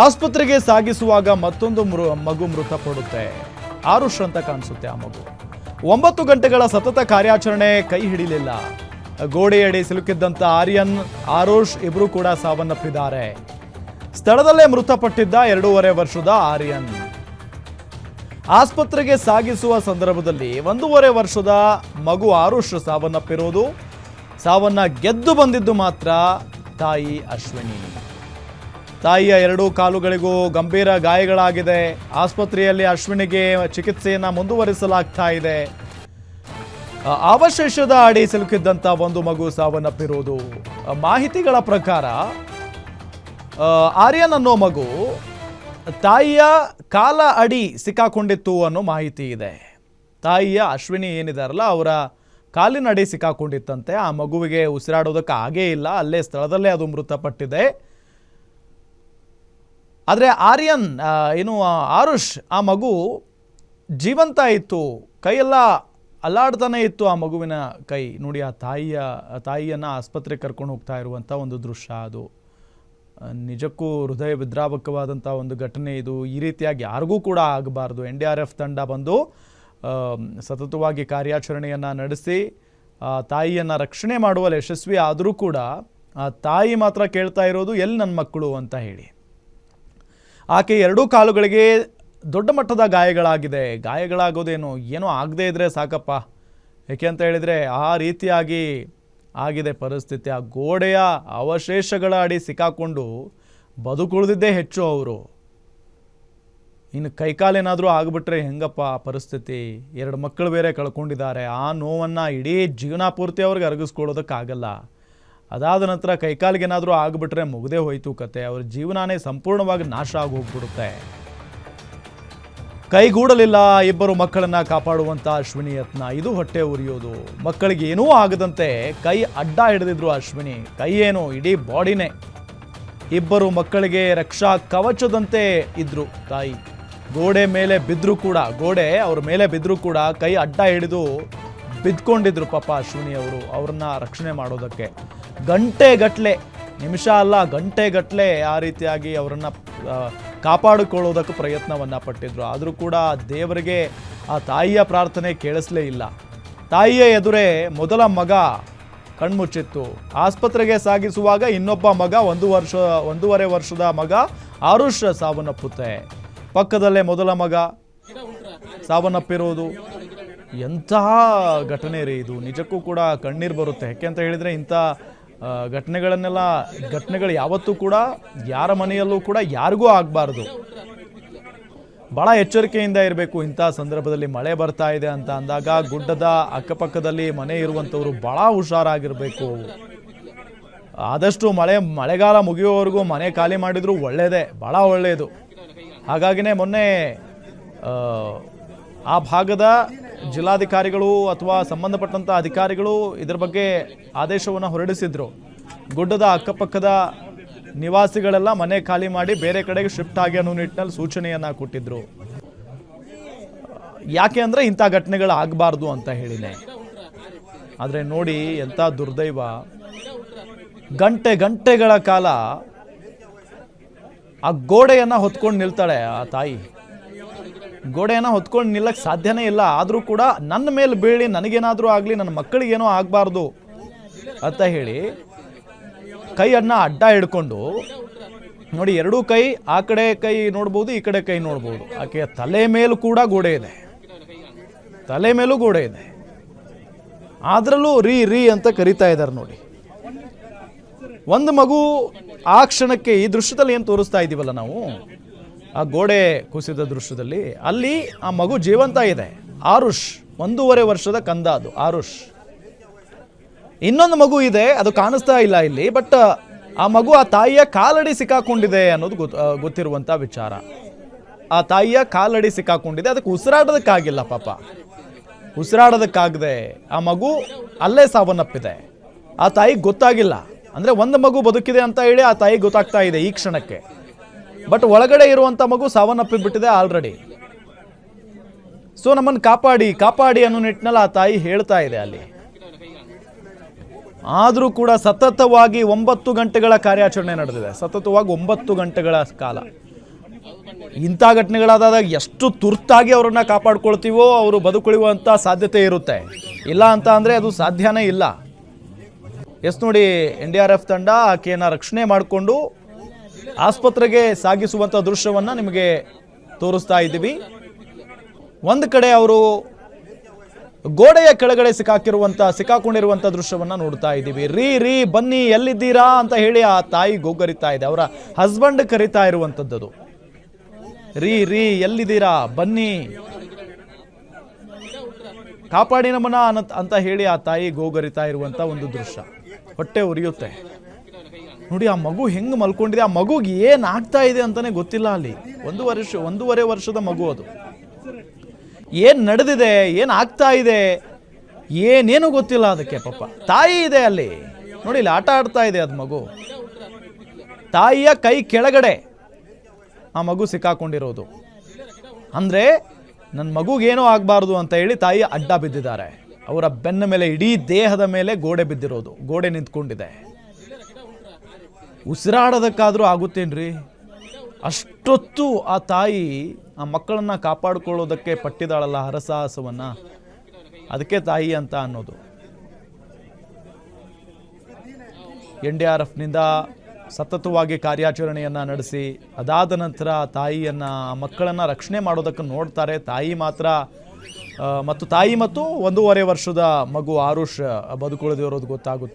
ಆಸ್ಪತ್ರೆಗೆ ಸಾಗಿಸುವಾಗ ಮತ್ತೊಂದು ಮಗು ಮೃತಪಡುತ್ತೆ. ಆರುಷ್ ಅಂತ ಕಾಣಿಸುತ್ತೆ ಆ ಮಗು. 9 ಗಂಟೆಗಳ ಸತತ ಕಾರ್ಯಾಚರಣೆ ಕೈ ಹಿಡಿಲಿಲ್ಲ. ಗೋಡೆಯಡಿ ಸಿಲುಕಿದ್ದಂತ ಆರ್ಯನ್, ಆರುಷ್ ಇಬ್ರು ಕೂಡ ಸಾವನ್ನಪ್ಪಿದ್ದಾರೆ. ಸ್ಥಳದಲ್ಲೇ ಮೃತಪಟ್ಟಿದ್ದ 2.5 ವರ್ಷದ ಆರ್ಯನ್ ಆಸ್ಪತ್ರೆಗೆ ಸಾಗಿಸುವ ಸಂದರ್ಭದಲ್ಲಿ 1.5 ವರ್ಷದ ಮಗು ಆರುಷ್ ಸಾವನ್ನಪ್ಪಿರೋದು. ಸಾವನ್ನ ಗೆದ್ದು ಬಂದಿದ್ದು ಮಾತ್ರ ತಾಯಿ ಅಶ್ವಿನಿ. ತಾಯಿಯ 2 ಕಾಲುಗಳಿಗೂ ಗಂಭೀರ ಗಾಯಗಳಾಗಿದೆ. ಆಸ್ಪತ್ರೆಯಲ್ಲಿ ಅಶ್ವಿನಿಗೆ ಚಿಕಿತ್ಸೆಯನ್ನು ಮುಂದುವರಿಸಲಾಗ್ತಾ ಇದೆ. ಅವಶೇಷದ ಅಡಿ ಸಿಲುಕಿದ್ದಂಥ ಒಂದು ಮಗು ಸಾವನ್ನಪ್ಪಿರುವುದು. ಮಾಹಿತಿಗಳ ಪ್ರಕಾರ ಆರ್ಯನ್ ಅನ್ನೋ ಮಗು ತಾಯಿಯ ಕಾಲ ಅಡಿ ಸಿಕ್ಕಾಕೊಂಡಿತ್ತು ಅನ್ನೋ ಮಾಹಿತಿ ಇದೆ. ತಾಯಿಯ ಅಶ್ವಿನಿ ಏನಿದಾರಲ್ಲ ಅವರ ಕಾಲಿನ ಅಡಿ ಸಿಕ್ಕಾಕೊಂಡಿತ್ತಂತೆ. ಆ ಮಗುವಿಗೆ ಉಸಿರಾಡೋದಕ್ಕೆ ಆಗೇ ಇಲ್ಲ, ಅಲ್ಲೇ ಸ್ಥಳದಲ್ಲೇ ಅದು ಮೃತಪಟ್ಟಿದೆ. ಆದರೆ ಆರ್ಯನ್ ಆರುಷ್ ಆ ಮಗು ಜೀವಂತ ಇತ್ತು, ಕೈಯೆಲ್ಲ ಅಲ್ಲಾಡ್ತಾನೆ ಇತ್ತು. ಆ ಮಗುವಿನ ಕೈ ನೋಡಿ, ಆ ತಾಯಿಯನ್ನು ಆಸ್ಪತ್ರೆಗೆ ಕರ್ಕೊಂಡು ಹೋಗ್ತಾ ಇರುವಂಥ ಒಂದು ದೃಶ್ಯ ಅದು. ನಿಜಕ್ಕೂ ಹೃದಯ ವಿದ್ರಾವಕವಾದಂಥ ಒಂದು ಘಟನೆ ಇದು. ಈ ರೀತಿಯಾಗಿ ಯಾರಿಗೂ ಕೂಡ ಆಗಬಾರ್ದು. NDRF ತಂಡ ಬಂದು ಸತತವಾಗಿ ಕಾರ್ಯಾಚರಣೆಯನ್ನು ನಡೆಸಿ ತಾಯಿಯನ್ನು ರಕ್ಷಣೆ ಮಾಡುವಲ್ಲಿ ಯಶಸ್ವಿ ಆದರೂ ಕೂಡ ಆ ತಾಯಿ ಮಾತ್ರ ಕೇಳ್ತಾ ಇರೋದು ಎಲ್ಲಿ ನನ್ನ ಮಕ್ಕಳು ಅಂತ ಹೇಳಿ. ಆಕೆ 2 ಕಾಲುಗಳಿಗೆ ದೊಡ್ಡ ಮಟ್ಟದ ಗಾಯಗಳಾಗಿದೆ. ಗಾಯಗಳಾಗೋದೇನು ಏನೋ ಆಗದೇ ಇದ್ದರೆ ಸಾಕಪ್ಪ, ಏಕೆ ಅಂತ ಹೇಳಿದರೆ ಆ ರೀತಿಯಾಗಿ ಆಗಿದೆ ಪರಿಸ್ಥಿತಿ. ಆ ಗೋಡೆಯ ಅವಶೇಷಗಳ ಅಡಿ ಸಿಕ್ಕಾಕೊಂಡು ಬದುಕುಳಿದಿದ್ದೇ ಹೆಚ್ಚು ಅವರು. ಇನ್ನು ಕೈಕಾಲೇನಾದರೂ ಆಗಿಬಿಟ್ರೆ ಹೆಂಗಪ್ಪ ಪರಿಸ್ಥಿತಿ. 2 ಮಕ್ಕಳು ಬೇರೆ ಕಳ್ಕೊಂಡಿದ್ದಾರೆ. ಆ ನೋವನ್ನು ಇಡೀ ಜೀವನ ಪೂರ್ತಿ ಅವ್ರಿಗೆ ಅರಗಿಸ್ಕೊಳ್ಳೋದಕ್ಕಾಗಲ್ಲ. ಅದಾದ ನಂತರ ಕೈಕಾಲಿಗೇನಾದರೂ ಆಗಿಬಿಟ್ರೆ ಮುಗದೇ ಹೋಯ್ತು ಕತೆ. ಅವ್ರ ಜೀವನನೇ ಸಂಪೂರ್ಣವಾಗಿ ನಾಶ ಆಗಿ ಹೋಗ್ಬಿಡುತ್ತೆ. ಕೈಗೂಡಲಿಲ್ಲ ಇಬ್ಬರು ಮಕ್ಕಳನ್ನು ಕಾಪಾಡುವಂಥ ಅಶ್ವಿನಿ ಯತ್ನ. ಇದು ಹೊಟ್ಟೆ ಉರಿಯೋದು. ಮಕ್ಕಳಿಗೆ ಏನೂ ಆಗದಂತೆ ಕೈ ಅಡ್ಡ ಹಿಡಿದಿದ್ರು ಅಶ್ವಿನಿ. ಕೈ ಏನು, ಇಡೀ ಬಾಡಿನೇ. ಇಬ್ಬರು ಮಕ್ಕಳಿಗೆ ರಕ್ಷಾ ಕವಚದಂತೆ ಇದ್ರು ತಾಯಿ. ಗೋಡೆ ಅವ್ರ ಮೇಲೆ ಬಿದ್ದರೂ ಕೂಡ ಕೈ ಅಡ್ಡ ಹಿಡಿದು ಬಿದ್ಕೊಂಡಿದ್ರು ಪಾಪ ಅಶ್ವಿನಿ ಅವರು. ಅವ್ರನ್ನ ರಕ್ಷಣೆ ಮಾಡೋದಕ್ಕೆ ಗಂಟೆಗಟ್ಟಲೆ, ನಿಮಿಷ ಅಲ್ಲ ಗಂಟೆಗಟ್ಟಲೆ ಆ ರೀತಿಯಾಗಿ ಅವರನ್ನು ಕಾಪಾಡಿಕೊಳ್ಳೋದಕ್ಕೆ ಪ್ರಯತ್ನವನ್ನು ಪಟ್ಟಿದ್ರು. ಆದರೂ ಕೂಡ ದೇವರಿಗೆ ಆ ತಾಯಿಯ ಪ್ರಾರ್ಥನೆ ಕೇಳಿಸಲೇ ಇಲ್ಲ. ತಾಯಿಯ ಎದುರೇ ಮೊದಲ ಮಗ ಕಣ್ಮುಚ್ಚಿತ್ತು. ಆಸ್ಪತ್ರೆಗೆ ಸಾಗಿಸುವಾಗ ಇನ್ನೊಬ್ಬ ಮಗ 1.5 ವರ್ಷದ ಮಗ ಆರುಷ್ ಸಾವನ್ನಪ್ಪುತ್ತೆ. ಪಕ್ಕದಲ್ಲೇ ಮೊದಲ ಮಗ ಸಾವನ್ನಪ್ಪಿರೋದು. ಎಂತಹ ಘಟನೆ ರೀ ಇದು. ನಿಜಕ್ಕೂ ಕೂಡ ಕಣ್ಣೀರು ಬರುತ್ತೆ. ಯಾಕೆ ಅಂತ ಹೇಳಿದರೆ ಇಂಥ ಘಟನೆಗಳು ಯಾವತ್ತೂ ಕೂಡ ಯಾರ ಮನೆಯಲ್ಲೂ ಕೂಡ ಯಾರಿಗೂ ಆಗಬಾರ್ದು. ಭಾಳ ಎಚ್ಚರಿಕೆಯಿಂದ ಇರಬೇಕು. ಇಂಥ ಸಂದರ್ಭದಲ್ಲಿ ಮಳೆ ಬರ್ತಾ ಇದೆ ಅಂತ ಅಂದಾಗ ಗುಡ್ಡದ ಅಕ್ಕಪಕ್ಕದಲ್ಲಿ ಮನೆ ಇರುವಂಥವರು ಭಾಳ ಹುಷಾರಾಗಿರಬೇಕು. ಆದಷ್ಟು ಮಳೆಗಾಲ ಮುಗಿಯೋವರೆಗೂ ಮನೆ ಖಾಲಿ ಮಾಡಿದ್ರು ಒಳ್ಳೆಯದೇ, ಭಾಳ ಒಳ್ಳೆಯದು. ಹಾಗಾಗಿನೇ ಮೊನ್ನೆ ಆ ಭಾಗದ ಜಿಲ್ಲಾಧಿಕಾರಿಗಳು ಅಥವಾ ಸಂಬಂಧಪಟ್ಟಂಥ ಅಧಿಕಾರಿಗಳು ಇದರ ಬಗ್ಗೆ ಆದೇಶವನ್ನು ಹೊರಡಿಸಿದ್ರು. ಗುಡ್ಡದ ಅಕ್ಕಪಕ್ಕದ ನಿವಾಸಿಗಳೆಲ್ಲ ಮನೆ ಖಾಲಿ ಮಾಡಿ ಬೇರೆ ಕಡೆಗೆ ಶಿಫ್ಟ್ ಆಗಿ ಅನ್ನೋ ನಿಟ್ಟಿನಲ್ಲಿ ಸೂಚನೆಯನ್ನು ಕೊಟ್ಟಿದ್ರು. ಯಾಕೆ ಅಂದರೆ ಇಂಥ ಘಟನೆಗಳು ಆಗಬಾರ್ದು ಅಂತ ಹೇಳಿನೇ. ಆದರೆ ನೋಡಿ ಎಂಥ ದುರ್ದೈವ. ಗಂಟೆಗಳ ಕಾಲ ಆ ಗೋಡೆಯನ್ನು ಹೊತ್ಕೊಂಡು ನಿಲ್ತಾಳೆ ಆ ತಾಯಿ. ಗೋಡೆಯನ್ನು ಹೊತ್ಕೊಂಡು ನಿಲ್ಲಕ್ಕೆ ಸಾಧ್ಯನೇ ಇಲ್ಲ. ಆದರೂ ಕೂಡ ನನ್ನ ಮೇಲೆ ಬೀಳಿ ನನಗೇನಾದರೂ ಆಗಲಿ, ನನ್ನ ಮಕ್ಕಳಿಗೇನೋ ಆಗಬಾರ್ದು ಅಂತ ಹೇಳಿ ಕೈಯನ್ನು ಅಡ್ಡ ಹಿಡ್ಕೊಂಡು ನೋಡಿ, 2 ಕೈ, ಆ ಕಡೆ ಕೈ ನೋಡ್ಬೋದು, ಈ ಕಡೆ ಕೈ ನೋಡ್ಬೋದು. ಆಕೆಯ ತಲೆ ಮೇಲೂ ಕೂಡ ಗೋಡೆ ಇದೆ, ತಲೆ ಮೇಲೂ ಗೋಡೆ ಇದೆ. ಅದರಲ್ಲೂ ರೀ ಅಂತ ಕರಿತಾ ಇದ್ದಾರೆ ನೋಡಿ. ಒಂದು ಮಗು ಆ ಕ್ಷಣಕ್ಕೆ ಈ ದೃಶ್ಯದಲ್ಲಿ ಏನು ತೋರಿಸ್ತಾ ಇದ್ದೀವಲ್ಲ ನಾವು, ಆ ಗೋಡೆ ಕುಸಿದ ದೃಶ್ಯದಲ್ಲಿ ಅಲ್ಲಿ ಆ ಮಗು ಜೀವಂತ ಇದೆ. ಆರುಷ್ 1.5 ವರ್ಷದ ಕಂದ ಅದು ಆರುಷ್. ಇನ್ನೊಂದು ಮಗು ಇದೆ, ಅದು ಕಾಣಿಸ್ತಾ ಇಲ್ಲ ಇಲ್ಲಿ. ಬಟ್ ಆ ಮಗು ಆ ತಾಯಿಯ ಕಾಲಡಿ ಸಿಕ್ಕಾಕೊಂಡಿದೆ ಅನ್ನೋದು ಗೊತ್ತಿರುವಂಥ ವಿಚಾರ. ಆ ತಾಯಿಯ ಕಾಲಡಿ ಸಿಕ್ಕಾಕೊಂಡಿದೆ, ಅದಕ್ಕೆ ಉಸಿರಾಡೋದಕ್ಕಾಗಿಲ್ಲ ಪಾಪ. ಉಸಿರಾಡೋದಕ್ಕಾಗದೆ ಆ ಮಗು ಅಲ್ಲೇ ಸಾವನ್ನಪ್ಪಿದೆ. ಆ ತಾಯಿಗೆ ಗೊತ್ತಾಗಿಲ್ಲ. ಅಂದರೆ ಒಂದು ಮಗು ಬದುಕಿದೆ ಅಂತ ಹೇಳಿ ಆ ತಾಯಿಗೆ ಗೊತ್ತಾಗ್ತಾ ಇದೆ ಈ ಕ್ಷಣಕ್ಕೆ. ಬಟ್ ಒಳಗಡೆ ಇರುವಂಥ ಮಗು ಸಾವನ್ನಪ್ಪಿಬಿಟ್ಟಿದೆ ಆಲ್ರೆಡಿ. ಸೊ ನಮ್ಮನ್ನು ಕಾಪಾಡಿ ಅನ್ನೋ ನಿಟ್ಟಿನಲ್ಲಿ ಆ ತಾಯಿ ಹೇಳ್ತಾ ಇದೆ ಅಲ್ಲಿ. ಆದರೂ ಕೂಡ ಸತತವಾಗಿ 9 ಗಂಟೆಗಳ ಕಾರ್ಯಾಚರಣೆ ನಡೆದಿದೆ. ಸತತವಾಗಿ 9 ಗಂಟೆಗಳ ಕಾಲ ಇಂಥ ಘಟನೆಗಳಾದಾಗ ಎಷ್ಟು ತುರ್ತಾಗಿ ಅವರನ್ನು ಕಾಪಾಡ್ಕೊಳ್ತೀವೋ ಅವರು ಬದುಕುಳಿಯುವಂಥ ಸಾಧ್ಯತೆ ಇರುತ್ತೆ. ಇಲ್ಲ ಅಂತ ಅಂದರೆ ಅದು ಸಾಧ್ಯನೇ ಇಲ್ಲ. ಎಸ್ ನೋಡಿ, NDRF ತಂಡ ಆಕೆಯನ್ನು ರಕ್ಷಣೆ ಮಾಡಿಕೊಂಡು ಆಸ್ಪತ್ರೆಗೆ ಸಾಗಿಸುವಂಥ ದೃಶ್ಯವನ್ನು ನಿಮಗೆ ತೋರಿಸ್ತಾ ಇದ್ದೀವಿ. ಒಂದು ಕಡೆ ಅವರು ಗೋಡೆಯ ಕೆಳಗಡೆ ಸಿಕ್ಕಾಕೊಂಡಿರುವಂಥ ದೃಶ್ಯವನ್ನು ನೋಡ್ತಾ ಇದ್ದೀವಿ. ರೀ ಬನ್ನಿ, ಎಲ್ಲಿದ್ದೀರಾ ಅಂತ ಹೇಳಿ ಆ ತಾಯಿ ಗೋಗರಿತಾ ಇದೆ. ಅವರ ಹಸ್ಬೆಂಡ್ ಕರಿತಾ ಇರುವಂಥದ್ದು. ರೀ ಎಲ್ಲಿದ್ದೀರಾ, ಬನ್ನಿ, ಕಾಪಾಡಿ ನಮ್ಮನ್ನ ಅಂತ ಹೇಳಿ ಆ ತಾಯಿ ಗೋಗರಿತಾ ಇರುವಂಥ ಒಂದು ದೃಶ್ಯ. ಹೊಟ್ಟೆ ಉರಿಯುತ್ತೆ ನೋಡಿ. ಆ ಮಗು ಹೆಂಗೆ ಮಲ್ಕೊಂಡಿದೆ, ಆ ಮಗುಗೆ ಏನಾಗ್ತಾ ಇದೆ ಅಂತಾನೆ ಗೊತ್ತಿಲ್ಲ. ಅಲ್ಲಿ 1.5 ವರ್ಷದ ಮಗು. ಅದು ಏನು ನಡೆದಿದೆ, ಏನಾಗ್ತಾ ಇದೆ, ಏನೇನು ಗೊತ್ತಿಲ್ಲ ಅದಕ್ಕೆ. ಪಾಪ ತಾಯಿ ಇದೆ ಅಲ್ಲಿ ನೋಡಿ, ಇಲ್ಲಿ ಆಟ ಆಡ್ತಾ ಇದೆ ಅದು ಮಗು. ತಾಯಿಯ ಕೈ ಕೆಳಗಡೆ ಆ ಮಗು ಸಿಕ್ಕಾಕೊಂಡಿರೋದು. ಅಂದರೆ ನನ್ನ ಮಗುಗೇನೋ ಆಗಬಾರ್ದು ಅಂತ ಹೇಳಿ ತಾಯಿ ಅಡ್ಡ ಬಿದ್ದಿದ್ದಾರೆ. ಅವರ ಬೆನ್ನ ಮೇಲೆ, ಇಡೀ ದೇಹದ ಮೇಲೆ ಗೋಡೆ ಬಿದ್ದಿರೋದು. ಗೋಡೆ ನಿಂತ್ಕೊಂಡಿದೆ. ಉಸಿರಾಡೋದಕ್ಕಾದರೂ ಆಗುತ್ತೇನ್ರಿ? ಅಷ್ಟೊತ್ತು ಆ ತಾಯಿ ಆ ಮಕ್ಕಳನ್ನು ಕಾಪಾಡಿಕೊಳ್ಳೋದಕ್ಕೆ ಪಟ್ಟಿದಾಳಲ್ಲ ಹರಸಾಹಸವನ್ನು. ಅದಕ್ಕೆ ತಾಯಿ ಅಂತ ಅನ್ನೋದು. NDRFನಿಂದ ಸತತವಾಗಿ ಕಾರ್ಯಾಚರಣೆಯನ್ನು ನಡೆಸಿ ಅದಾದ ನಂತರ ತಾಯಿಯನ್ನು, ಮಕ್ಕಳನ್ನು ರಕ್ಷಣೆ ಮಾಡೋದಕ್ಕೆ ನೋಡ್ತಾರೆ. ತಾಯಿ ಮತ್ತು 1.5 ವರ್ಷದ ಮಗು ಆರುಷ್ ಬದುಕುಳಿದಿರೋದು ಗೊತ್ತಾಗುತ್ತೆ.